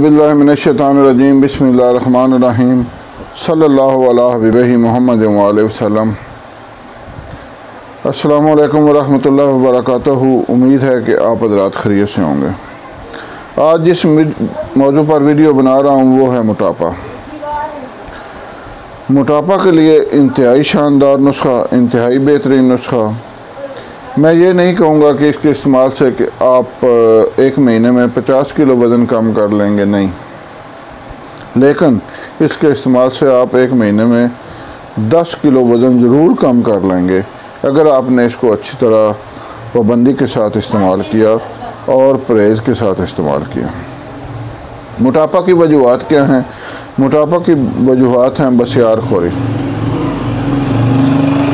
बिल्लाहि मिनश्शैतानिर्रजीम बिस्मिल्लाहिर्रहमानिर्रहीम सल्लल्लाहु अला हबीबिही मुहम्मद व आलिहि वसल्लम। अस्सलामु अलैकुम वरहमतुल्लाहि वबरकातुहू। उम्मीद है कि आप हज़रात खैरियत से होंगे। आज जिस मौजू पर वीडियो बना रहा हूँ वो है मोटापा। मोटापा के लिए इंतहाई शानदार नुस्खा, इंतहाई बेहतरीन नुस्खा। मैं ये नहीं कहूँगा कि इसके इस्तेमाल से कि आप एक महीने में 50 किलो वज़न कम कर लेंगे, नहीं। लेकिन इसके इस्तेमाल से आप एक महीने में 10 किलो वज़न ज़रूर कम कर लेंगे अगर आपने इसको अच्छी तरह पाबंदी के साथ इस्तेमाल किया और परहेज़ के साथ इस्तेमाल किया। मोटापा की वजूहात क्या हैं? मोटापा की वजूहात हैं बसियार खोरी,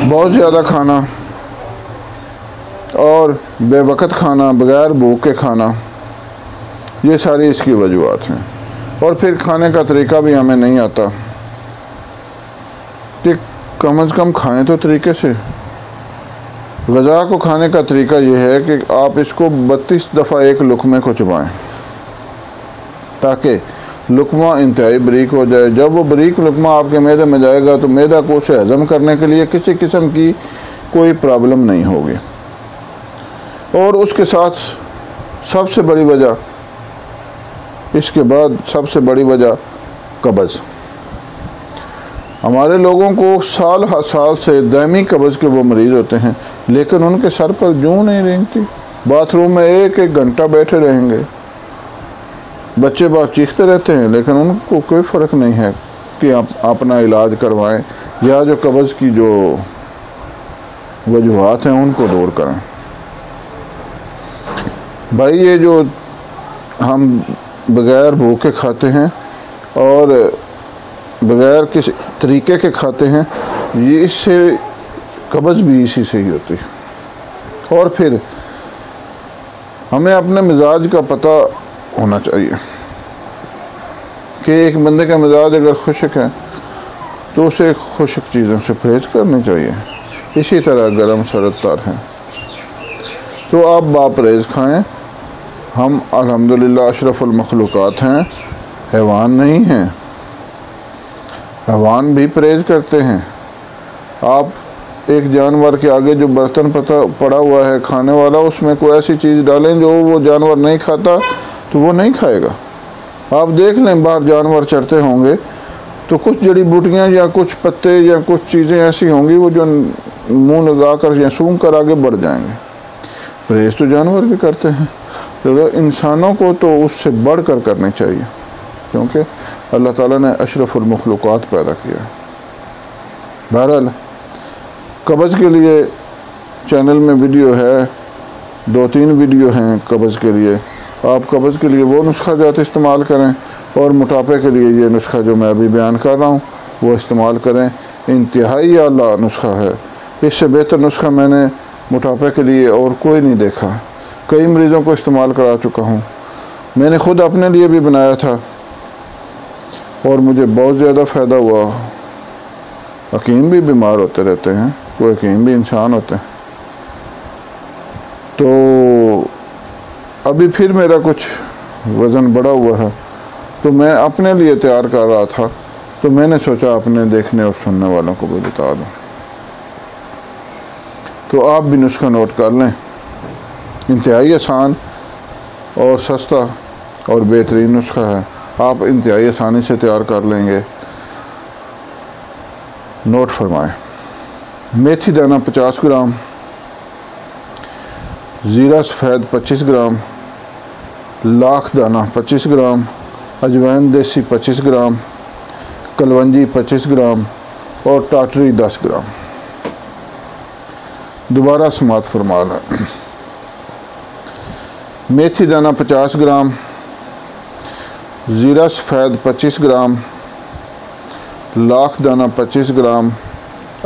बहुत ज़्यादा खाना और बेवक़्त खाना, बग़ैर भूख के खाना, ये सारी इसकी वजूहात हैं। और फिर खाने का तरीका भी हमें नहीं आता कि कम से कम खाएं तो तरीके से। ग़ज़ा को खाने का तरीका ये है कि आप इसको 32 दफ़ा एक लुक़मे को चबाएं ताकि लुक़मा इंतहाई बारीक हो जाए। जब वो बारीक लुक़मा आपके मैदे में जाएगा तो मैदा को उसे हज़म करने के लिए किसी किस्म की कोई प्रॉब्लम नहीं होगी। और उसके साथ सबसे बड़ी वजह, इसके बाद सबसे बड़ी वजह कब्ज़। हमारे लोगों को साल हर साल से दायमी कब्ज़ के वो मरीज़ होते हैं, लेकिन उनके सर पर जूं नहीं रेंगती। बाथरूम में एक घंटा बैठे रहेंगे, बच्चे बात चीखते रहते हैं, लेकिन उनको कोई फ़र्क नहीं है कि आप अपना इलाज करवाएं या जो कब्ज़ की जो वजूहात हैं उनको दूर करें। भाई ये जो हम बग़ैर भूखे खाते हैं और बग़ैर किसी तरीके के खाते हैं, ये इससे कब्ज़ भी इसी से ही होती है। और फिर हमें अपने मिजाज का पता होना चाहिए कि एक बंदे का मिजाज अगर खुशक है तो उसे खुशक चीज़ों से परहेज़ करनी चाहिए। इसी तरह गर्म सर्द तर हैं तो आप बापरहेज़ खाएँ। हम अल्हम्दुलिल्लाह अशरफुल मखलूक़ात हैं, हैवान नहीं हैं। हैवान भी परहेज़ करते हैं। आप एक जानवर के आगे जो बर्तन पड़ा हुआ है खाने वाला, उसमें कोई ऐसी चीज़ डालें जो वो जानवर नहीं खाता तो वो नहीं खाएगा। आप देख लें बाहर जानवर चरते होंगे तो कुछ जड़ी बूटियाँ या कुछ पत्ते या कुछ चीज़ें ऐसी होंगी वो जो मुंह लगा कर या सूंघ कर आगे बढ़ जाएंगे। परहेज़ तो जानवर भी करते हैं, तो इंसानों को तो उससे बढ़ कर करनी चाहिए, क्योंकि अल्लाह ताला ने अशरफुल मखलूक़ात पैदा किया है। बहरहाल कब्ज़ के लिए चैनल में वीडियो है, 2-3 वीडियो हैं कब्ज़ के लिए। आप कब्ज़ के लिए वो नुस्खा जाते इस्तेमाल करें और मोटापे के लिए ये नुस्खा जो मैं अभी बयान कर रहा हूँ वो इस्तेमाल करें। इंतहाई आला नुस्खा है। इससे बेहतर नुस्खा मैंने मोटापे के लिए और कोई नहीं देखा। कई मरीज़ों को इस्तेमाल करा चुका हूँ, मैंने ख़ुद अपने लिए भी बनाया था और मुझे बहुत ज़्यादा फ़ायदा हुआ। हकीम भी बीमार होते रहते हैं, कोई हकीम भी इंसान होते हैं। तो अभी फिर मेरा कुछ वज़न बढ़ा हुआ है तो मैं अपने लिए तैयार कर रहा था, तो मैंने सोचा अपने देखने और सुनने वालों को भी बता दूँ। तो आप भी नुस्खा नोट कर लें। इंतहाई आसान और सस्ता और बेहतरीन नुस्खा है। आप इंतहाई आसानी से तैयार कर लेंगे। नोट फरमाएं। मेथी दाना 50 ग्राम, ज़ीरा सफ़ेद 25 ग्राम, लाख दाना 25 ग्राम, अजवाइन देसी 25 ग्राम, कलवंजी 25 ग्राम और टाटरी 10 ग्राम। दोबारा समात फरमा लें। मेथी दाना 50 ग्राम, ज़ीरा सफ़ेद 25 ग्राम, लाख दाना 25 ग्राम,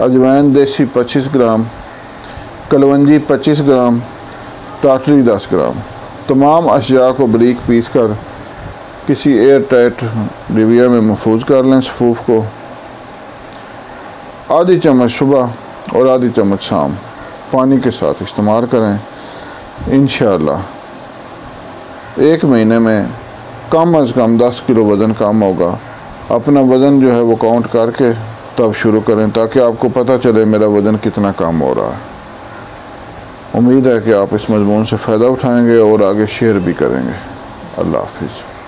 अजवाइन देसी 25 ग्राम, कलवंजी 25 ग्राम, टाटरी 10 ग्राम। तमाम अशिया को बारीक पीस कर किसी एयर टाइट डिबिया में महफूज कर लें। सफ़ूफ को आधी चम्मच सुबह और आधी चम्मच शाम पानी के साथ इस्तेमाल करें। इंशाअल्लाह एक महीने में कम अज़ कम 10 किलो वज़न कम होगा। अपना वज़न जो है वो काउंट करके तब शुरू करें, ताकि आपको पता चले मेरा वज़न कितना कम हो रहा है। उम्मीद है कि आप इस मज़मून से फ़ायदा उठाएंगे और आगे शेयर भी करेंगे। अल्लाह हाफ़िज़।